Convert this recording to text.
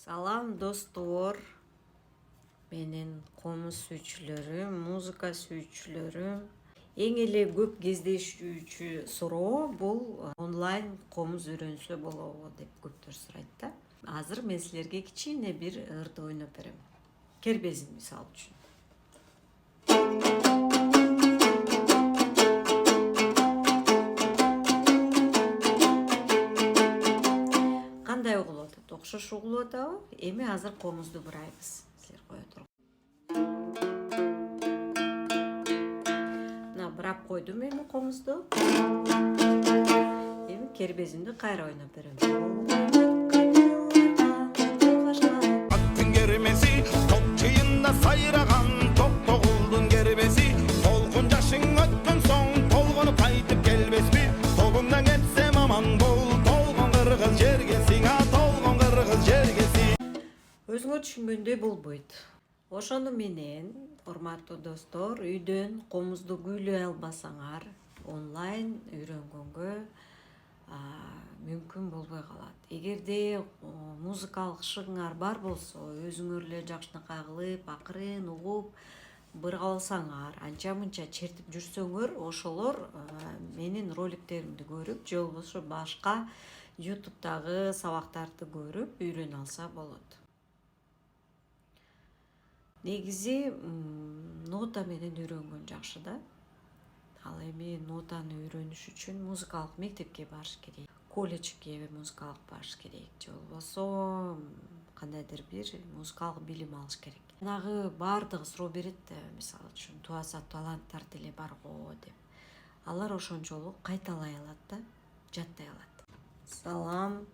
Салам достор, менин комуз сүйүүчүлөрүм, музыка сүйүүчүлөрүм. Эң эле көп кездешүүчү суроо бул онлайн комуз үйрөнсө болобу деп көптөр сурайт да. Азыр мен силерге кичине бир ырды ойноп берем. Кербезин мисалы үчүн. Кандай угулуп атат? Окшош угулуп атабы? Эми азыр комузду бурайбыз. Силер кое туруңар. Мына бурап койдум эми комузду. Эми кербезимди кайра ойноп берем. Аттын кермеси топ чыйында сайраган токтогулдун кербеси толкун жашың өткөн соң толгонуп кайтып келбеспи тобуңдан кетсем аман бол толгон кыргыз жерге сиңа толгон кыргыз жерге Өзүңөр түшүнгөндөй болбойт. Ошону менен, урматтуу достор, үйдөн комузду күйлөй албасаңар, онлайн үйрөнгөнгө мүмкүн болбой калат. Эгерде музыкалык шыгыңар бар болсо, өзүңөр эле жакшынакай кылып, акырын угуп, быргаласаңар, анча мынча чертип жүрсөңөр, ошолор менин роликтеримди көрүп, же болбосо башка YouTube'дагы сабактарды көрүп үйрөнө алса болот. Негизи нота менен үйрөнгөн жакшы да. Ал эми нотаны үйрөнүш үчүн музыкалык мектепке барыш керек, колледжге музыкалык барыш керек, же болбосо кандайдыр бир музыкалык билим алыш керек. Жанагы баардыгы суроо берет да, мисалы үчүн туаса таланттар деле барго деп. Алар ошончолук кайталай алат да, жаттай алат. Салам.